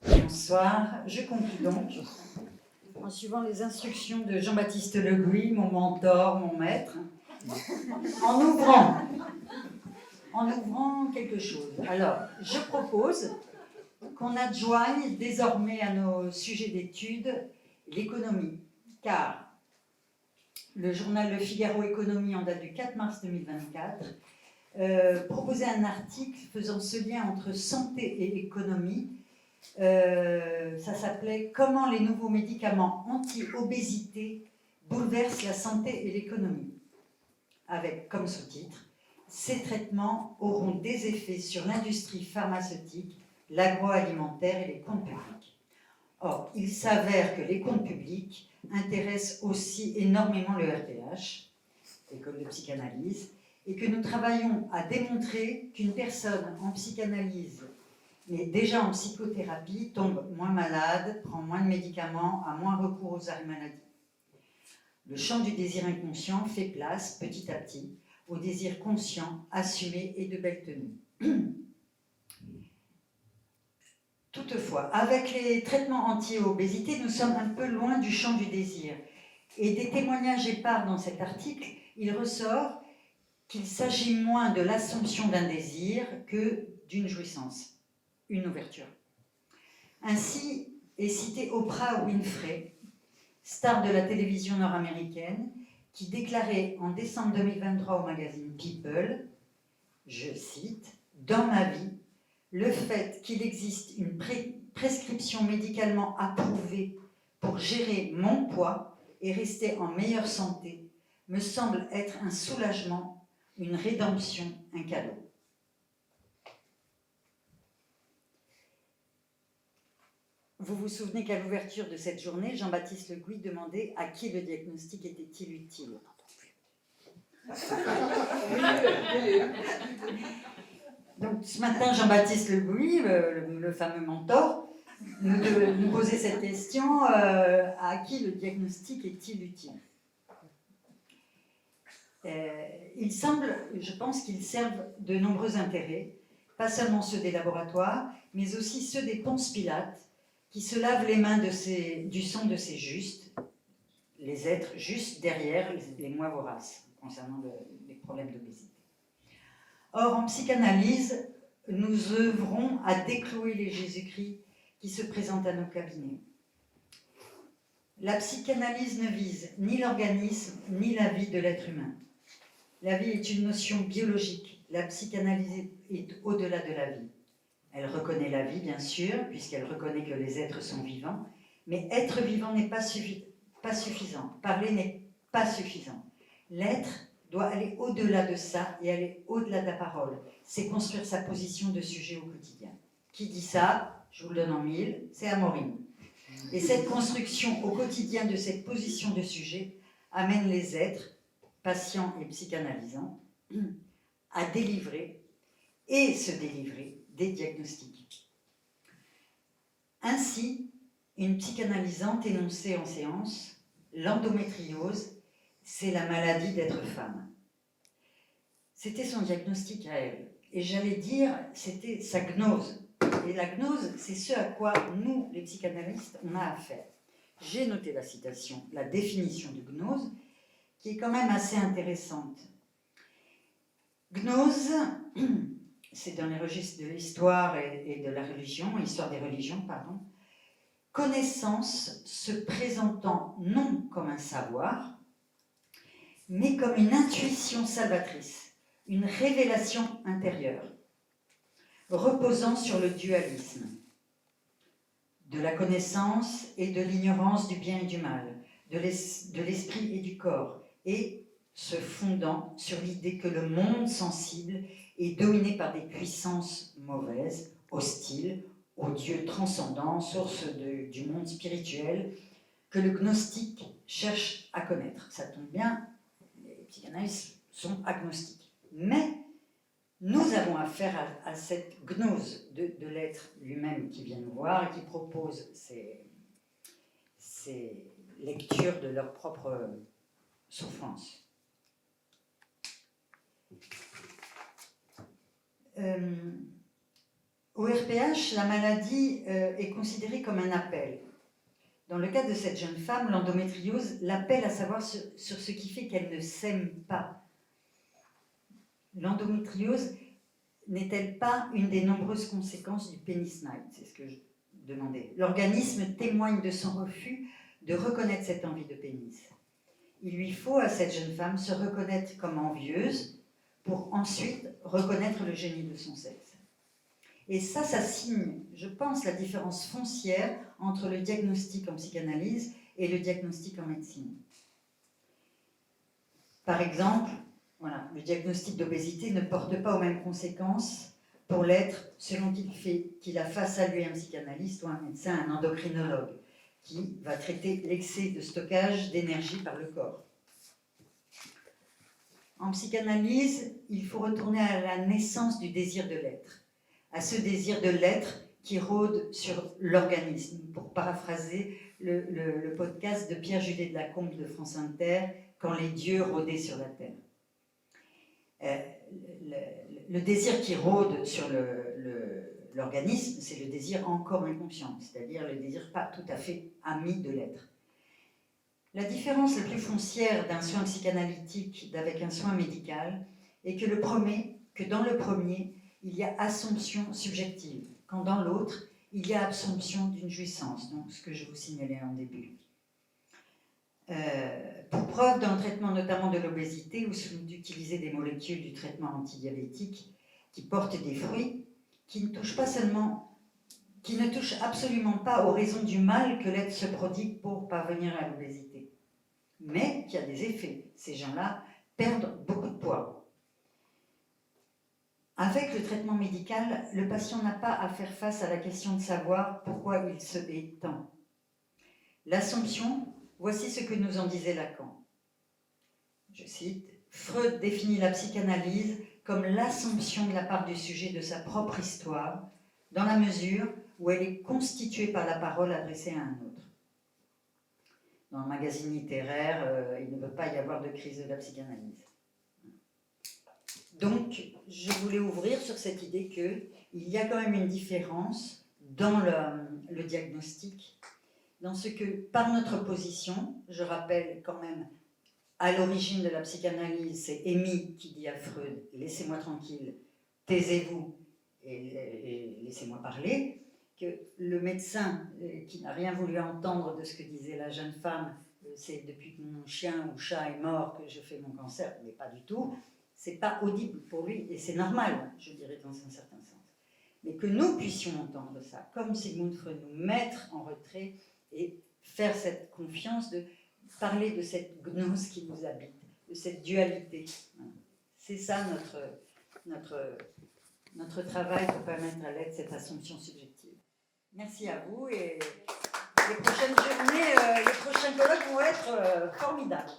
Bonsoir, je conclus donc en suivant les instructions de Jean-Baptiste Le Gouy, mon mentor, mon maître, en ouvrant quelque chose. Alors, je propose qu'on adjoigne désormais à nos sujets d'étude l'économie, car le journal Le Figaro Économie, en date du 4 mars 2024, proposait un article faisant ce lien entre santé et économie. Ça s'appelait « Comment les nouveaux médicaments anti-obésité bouleversent la santé et l'économie », avec comme sous-titre « Ces traitements auront des effets sur l'industrie pharmaceutique, l'agroalimentaire et les comptes publics ». Or, il s'avère que les comptes publics intéressent aussi énormément le RPH, l'école de psychanalyse, et que nous travaillons à démontrer qu'une personne en psychanalyse, mais déjà en psychothérapie, tombe moins malade, prend moins de médicaments, a moins recours aux arrêts maladie. Le champ du désir inconscient fait place, petit à petit, au désir conscient, assumé et de belle tenue. Toutefois, avec les traitements anti-obésité, nous sommes un peu loin du champ du désir. Et des témoignages épars dans cet article, il ressort qu'il s'agit moins de l'assomption d'un désir que d'une jouissance, une ouverture. Ainsi est citée Oprah Winfrey, star de la télévision nord-américaine, qui déclarait en décembre 2023 au magazine People, je cite, « Dans ma vie, le fait qu'il existe une prescription médicalement approuvée pour gérer mon poids et rester en meilleure santé me semble être un soulagement, une rédemption, un cadeau. » Vous vous souvenez qu'à l'ouverture de cette journée, Jean-Baptiste Le Gouy demandait à qui le diagnostic était-il utile. Donc ce matin, Jean-Baptiste Le Gouy, le fameux mentor, nous posait cette question, à qui le diagnostic est-il utile? Il semble, je pense qu'il serve de nombreux intérêts, pas seulement ceux des laboratoires, mais aussi ceux des Ponce Pilate, qui se lavent les mains du sang de ces justes, les êtres juste derrière les moins voraces, concernant les problèmes d'obésité. Or, en psychanalyse, nous œuvrons à déclouer les Jésus-Christ qui se présentent à nos cabinets. La psychanalyse ne vise ni l'organisme, ni la vie de l'être humain. La vie est une notion biologique. La psychanalyse est au-delà de la vie. Elle reconnaît la vie, bien sûr, puisqu'elle reconnaît que les êtres sont vivants, mais être vivant n'est pas suffisant. Parler n'est pas suffisant. L'être doit aller au-delà de ça et aller au-delà de la parole. C'est construire sa position de sujet au quotidien. Qui dit ça? Je vous le donne en mille, c'est Amorine. Et cette construction au quotidien de cette position de sujet amène les êtres, patients et psychanalysants, à délivrer et se délivrer des diagnostics. Ainsi, une psychanalysante énonçait en séance « L'endométriose, c'est la maladie d'être femme ». C'était son diagnostic à elle. Et j'allais dire, c'était sa gnose. Et la gnose, c'est ce à quoi nous, les psychanalystes, on a affaire. J'ai noté la citation, la définition de gnose, qui est quand même assez intéressante. Gnose, c'est dans les registres de l'histoire et de la religion, histoire des religions, pardon, connaissance se présentant non comme un savoir, mais comme une intuition salvatrice, une révélation intérieure, reposant sur le dualisme de la connaissance et de l'ignorance du bien et du mal, de l'esprit et du corps, et se fondant sur l'idée que le monde sensible est dominé par des puissances mauvaises, hostiles, aux dieux transcendants, source du monde spirituel, que le gnostique cherche à connaître. Ça tombe bien, les psychanalystes sont agnostiques. Mais nous avons affaire à cette gnose de l'être lui-même qui vient nous voir et qui propose ces lectures de leur propre souffrance. Au RPH, la maladie est considérée comme un appel. Dans le cas de cette jeune femme, l'endométriose l'appelle à savoir sur ce qui fait qu'elle ne s'aime pas. L'endométriose n'est-elle pas une des nombreuses conséquences du penis night? C'est ce que je demandais. L'organisme témoigne de son refus de reconnaître cette envie de pénis. Il lui faut à cette jeune femme se reconnaître comme envieuse pour ensuite reconnaître le génie de son sexe. Et ça signe, je pense, la différence foncière entre le diagnostic en psychanalyse et le diagnostic en médecine. Par exemple, voilà, le diagnostic d'obésité ne porte pas aux mêmes conséquences pour l'être selon qu'il a face à lui un psychanalyste ou un médecin, un endocrinologue, qui va traiter l'excès de stockage d'énergie par le corps. En psychanalyse, il faut retourner à la naissance du désir de l'être, à ce désir de l'être qui rôde sur l'organisme, pour paraphraser le podcast de Pierre Judet de Lacombe de France Inter, Quand les dieux rôdaient sur la terre. Le désir qui rôde sur l'organisme, c'est le désir encore inconscient, c'est-à-dire le désir pas tout à fait ami de l'être. La différence la plus foncière d'un soin psychanalytique d'avec un soin médical est que dans le premier, il y a assomption subjective, quand dans l'autre, il y a absomption d'une jouissance, donc ce que je vous signalais en début. Pour preuve, dans le traitement notamment de l'obésité, où sont utilisées des molécules du traitement antidiabétique qui portent des fruits, qui ne touchent absolument pas aux raisons du mal que l'être se prodigue pour parvenir à l'obésité, mais qui a des effets. Ces gens-là perdent beaucoup de poids. Avec le traitement médical, le patient n'a pas à faire face à la question de savoir pourquoi il se hait tant. L'assomption, voici ce que nous en disait Lacan. Je cite, « Freud définit la psychanalyse comme l'assomption de la part du sujet de sa propre histoire, dans la mesure où elle est constituée par la parole adressée à un autre. » Dans le magazine littéraire, il ne peut pas y avoir de crise de la psychanalyse. Donc, je voulais ouvrir sur cette idée qu'il y a quand même une différence dans le diagnostic, dans ce que, par notre position, je rappelle quand même, à l'origine de la psychanalyse, c'est Amy qui dit à Freud « Laissez-moi tranquille, taisez-vous et laissez-moi parler », que le médecin qui n'a rien voulu entendre de ce que disait la jeune femme, c'est depuis que mon chien ou chat est mort que je fais mon cancer, mais pas du tout, c'est pas audible pour lui, et c'est normal, je dirais dans un certain sens. Mais que nous puissions entendre ça, comme Sigmund Freud, nous mettre en retrait et faire cette confiance de parler de cette gnose qui nous habite, de cette dualité. C'est ça notre travail pour permettre à l'être cette assomption subjective. Merci à vous et les prochaines journées, les prochains colloques vont être formidables.